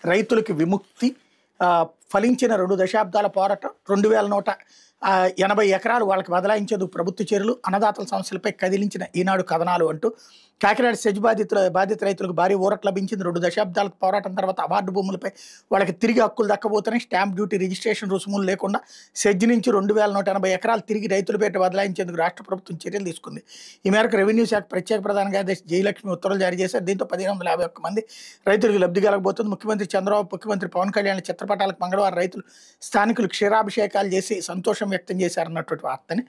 రైతులకి విముక్తి ఫలించిన 2 దశాబ్దాల పోరాటం 2180 ఎకరాలు వాళ్ళకి బదలాయించేందుకు ప్రభుత్వ చర్యలు అన్నదాతల సమస్యలపై కదిలించిన ఈనాడు కథనాలు అంటూ కాకినాడ సెజ్ బాధిత రైతులకు భారీ ఊరట లభించింది. 2 దశాబ్దాల పోరాటం తర్వాత అవార్డు భూములపై వాళ్ళకి తిరిగి హక్కులు దక్కబోతున్నాయి. స్టాంప్ డ్యూటీ రిజిస్ట్రేషన్ రుసుములు లేకుండా సెజ్ నుంచి 2180 ఎకరాలు తిరిగి రైతుల పేట బదలాయించేందుకు రాష్ట్ర ప్రభుత్వం చర్యలు తీసుకుంది. ఈ మేరకు రెవెన్యూ శాఖ ప్రత్యేక ప్రధాన కార్యదర్శి జయలక్ష్మి ఉత్తర్వులు జారీ చేశారు. దీంతో 1551 మంది రైతులకు లబ్ధి కలగబోతుంది. ముఖ్యమంత్రి చంద్రబాబు, ముఖ్యమంత్రి పవన్ కళ్యాణ్ చిత్రపటాలకు మంగళవారం రైతులు స్థానికులు క్షీరాభిషేకాలు చేసి సంతోషం వ్యక్తం చేశారన్నటువంటి వార్తని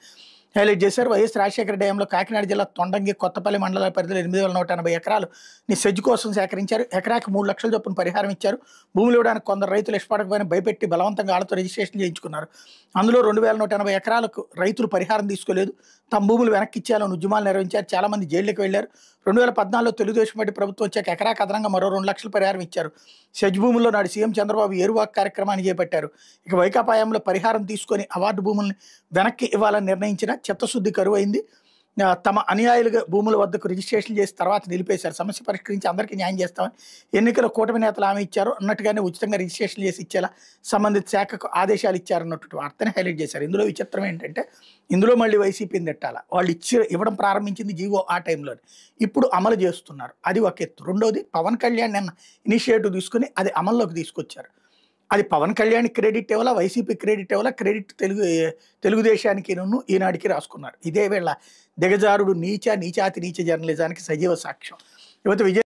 హైలైట్ చేశారు. వైఎస్ రాజశేఖర డ్యాంలో కాకినాడ జిల్లా తొండంగి, కొత్తపల్లి మండలాల పరిధిలో 8180 ఎకరాలు సెజ్ కోసం సేకరించారు. ఎకరాకి 3 లక్షల చొప్పున పరిహారం ఇచ్చారు. భూములు ఇవ్వడానికి కొందరు రైతులు ఇష్టపడకపోయినా భయపెట్టి బలవంతంగా ఆళ్లతో రిజిస్ట్రేషన్ చేయించుకున్నారు. అందులో 2180 ఎకరాలకు రైతులు పరిహారం తీసుకోలేదు. తమ భూములు వెనక్కి ఇచ్చేయాలని ఉద్యమాలు నిర్వహించారు. చాలా మంది జైళ్ళకి వెళ్లారు. 2014లో తెలుగుదేశం పార్టీ ప్రభుత్వం వచ్చాక ఎకరాకు అదనంగా మరో 2 లక్షల పరిహారం ఇచ్చారు. సెజ్ భూముల్లో నాడు సీఎం చంద్రబాబు ఏరువాక్ కార్యక్రమాన్ని చేపట్టారు. ఇక వైకాపాయంలో పరిహారం తీసుకొని అవార్డు భూముల్ని వెనక్కి ఇవ్వాలని నిర్ణయించిన చిత్తశుద్ధి కరువైంది. తమ అనుయాయులుగా భూముల వద్దకు రిజిస్ట్రేషన్ చేసి తర్వాత నిలిపేశారు. సమస్య పరిష్కరించి అందరికీ న్యాయం చేస్తామని ఎన్నికల కూటమి నేతలు హామీ ఇచ్చారు. అన్నట్టుగానే ఉచితంగా రిజిస్ట్రేషన్ చేసి ఇచ్చేలా సంబంధిత శాఖకు ఆదేశాలు ఇచ్చారన్నటువంటి వార్తని హైలైట్ చేశారు. ఇందులో విచిత్రం ఏంటంటే ఇందులో మళ్ళీ వైసీపీని తిట్టాలా. వాళ్ళు ఇవ్వడం ప్రారంభించింది జీవో ఆ టైంలోనే, ఇప్పుడు అమలు చేస్తున్నారు. అది ఒక ఎత్తు. రెండోది పవన్ కళ్యాణ్ నిన్న ఇనిషియేటివ్ తీసుకుని అది అమల్లోకి తీసుకొచ్చారు. అది పవన్ కళ్యాణ్ క్రెడిట్ ఇవ్వాలా, వైసీపీ క్రెడిట్ ఇవ్వాలా, క్రెడిట్ తెలుగుదేశానికి ఈనాడికి రాసుకున్నారు. ఇదే వీళ్ళ దిగజారుడు నీచాతి నీచ జర్నలిజానికి సజీవ సాక్ష్యం. యువత విజయ